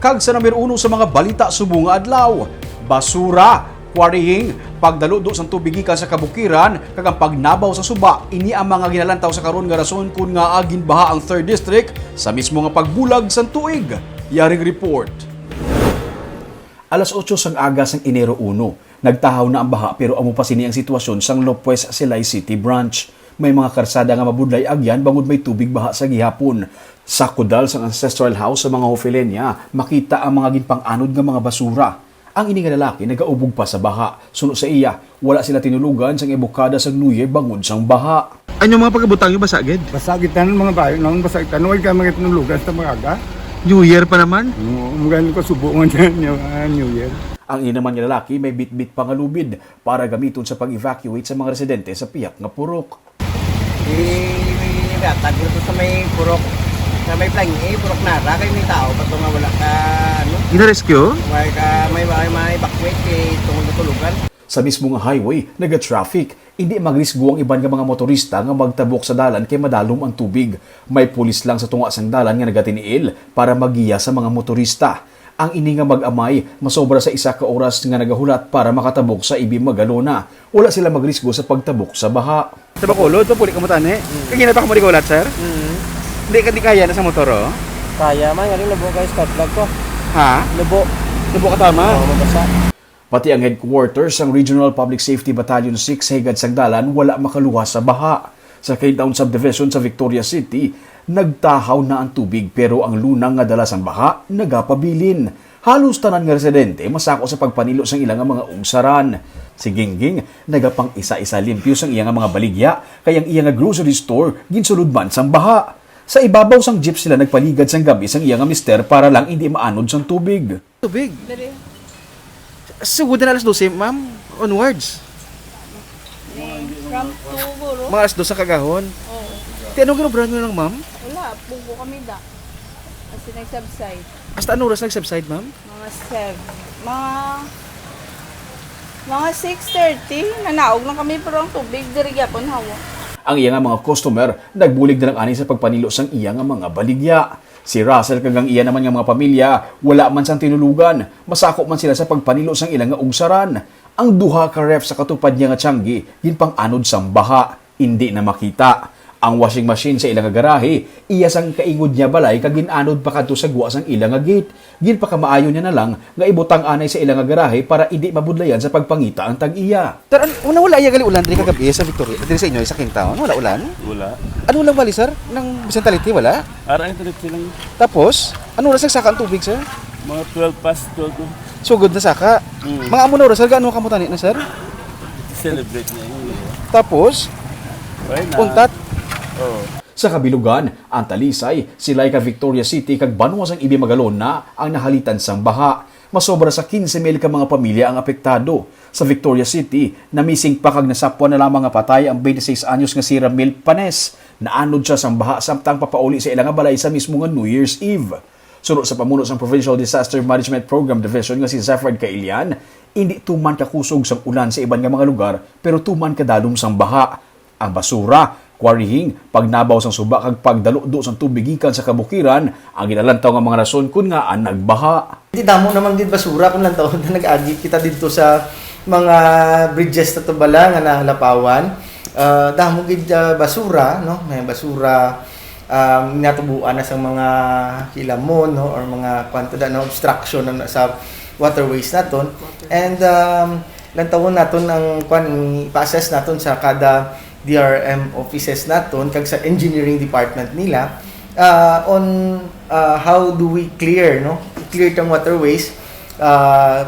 Kag sa number 1 sa mga balita subong nga adlaw, basura, quarrying, pagdalo do sa tubig gikan sa kabukiran kag ang pagnabaw sa suba ini ang mga ginalantaw sa karon nga rason kun nga agin baha ang 3rd District sa mismo nga pagbulag sa tuig. Yaring report. Alas 8 sang aga sang Enero 1, nagtahaw na ang baha pero amo pa sini ang sitwasyon sang Lopez Silay City Branch. May mga karsada nga mabudlay agyan bangod may tubig baha sa gihapon. Sa kudal sang ancestral house sa mga Hofilenya, makita ang mga ginpang-anod nga mga basura. Ang ini nga lalaki nagaubog pa sa baha. Suno sa iya, wala sila tinulugan sang ebokada sang New Year bangod sang baha. Ano mga pagkabutang yung basagid? Basagitan mga bayo, nang basagitan, huwag ka mga tinulugan sa mga aga. New Year pa naman? Maganda ko subungan dyan yung New Year. Ang ina naman nga lalaki may bit-bit pangalubid para gamiton sa pag-evacuate sa mga residente sa piyak nga purok. Tag ko sa may purok, sa may plangi, purok nara, kayo may tao, pato nga wala ka, ano, Ina-rescue? may evacuate kay tungkol na tulugan. Sa mismo nga highway, naga-traffic. Hindi magrisgo ang iban nga mga motorista nga magtabok sa dalan kay madalom ang tubig. May pulis lang sa tunga sang dalan nga nagatiniil para magiya sa mga motorista. Ang ini nga mag-amay, masobra sa 1 ka oras nga nagahulat para makatabok sa Ibi Magalona. Wala sila magrisgo sa pagtabok sa baha. Sa Bacolod, ito puli ka mo tani. Kagina pa ka mo di kaulat, sir? Hindi ka di kaya na sa motor, oh? Kaya man, ngayon labo kayo start vlog ko. Ha? Labo. Labo ka tama? Mabasa. Pati ang headquarters ng Regional Public Safety Battalion 6 sa Higad sang Dalan wala makaluha sa baha. Sa K-Town Subdivision sa Victoria City, nagtahaw na ang tubig pero ang lunang nga dala sang baha nagapabilin. Halos tanan nga residente masako sa pagpanilo sang ilang mga ugsaran. Si Gingging nagapang isa-isa limpyo sang iyang mga baligya kay ang iyang grocery store ginsulod man sang baha. Sa ibabaw sang jeep sila nagpaligad sang gabi sang iyang mister para lang hindi maanod sang tubig. Tubig? Sugod na alas 12, ma'am. Onwards. From Tuguro? Mga alas 2 sa kagahon. Oo. Anong ginobran nyo lang, ma'am? Wala, pugo kami da. Kasi nag-subside. Hasta anong oras nag-subside, ma'am? Mga 6:30. Nanaog lang kami pero ang tubig diri gyapon hawa. Ang iyang mga customer nagbulig na ng ani sa pagpanilo sang iyang mga baligya. Si Russell kagang iya naman nga mga pamilya, wala man sang tinulugan, masako man sila sa pagpanilo sang ilang nga ugsaran. Ang duha ka ref sa katupad niya nga tiyanggi, ginpang anod sang baha, hindi na makita. Ang washing machine sa ilang nga garahe, iya sang kaingod niya balay kag ginanod pa kadto sa guwa sang ilang nga gate. Gin pa kamaayo niya na lang nga ibutang anay sa ilang nga garahe para hindi mabudlayan sa pagpangita ang tag-iya. Pero wala iya gali ulan diri kagabi sa Victoria, diri sa inyo sa Quintown. Wala ulan? Wala. Ano lang bali, sir? Nang Vicentality, wala? Ara ito lang Tapos, ano oras nagsaka ang tubig, sir? mga 12 past 12 to Sugod na saka. Mga amo na oras, sir, gaano ka mo tani na, sir? celebrate niya yun. Tapos, Okay na. untat. Oh. Sa kabilugan, ang Talisay, silay ka Victoria City kag Banwa sang Ibi Magalona ang nahalitan sang baha. Masobra sa 15,000 ka mga pamilya ang apektado. Sa Victoria City, namising pa kag nasapwan na lamang nga patay ang 26 anyos nga si Ramil Panes. Naanod siya sang baha samtang papauli sa ilang nga balay sa mismo nga New Year's Eve. Sunod sa pamuno sang Provincial Disaster Management Program Division nga si Zafred Kailian, hindi tuman kakusog sang ulan sa iban nga mga lugar pero tuman kadalom sang baha. Ang basura, quarrying, pagnabaw sang suba kag pagdalo-do sang tubig gikan sa kabukiran ang ginalantaw nga mga rason kun nga ang nagbaha. Di damo naman din basura kung lang taon na nag-agi kita dito sa mga bridges na tubala nga nahalapawan. Damo gid basura, no? May basura natubuan na sa mga kilamon, no? Or mga kwanto da no obstruction na sa waterways naton. And lantawon naton ang i-assess naton sa kada DRM offices naton kag sa engineering department nila on how do we clear tang waterways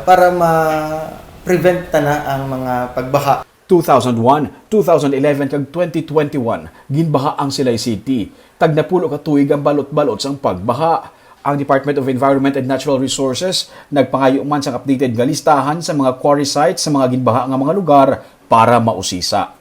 para ma-prevent na ang mga pagbaha. 2001, 2011 kag 2021 ginbaha ang Silay City. Tag napulo ka tuig ang balot-balot sang pagbaha. Ang Department of Environment and Natural Resources nagpangayo man sang updated nga listahan sa mga quarry sites sa mga ginbaha nga mga lugar para mausisa.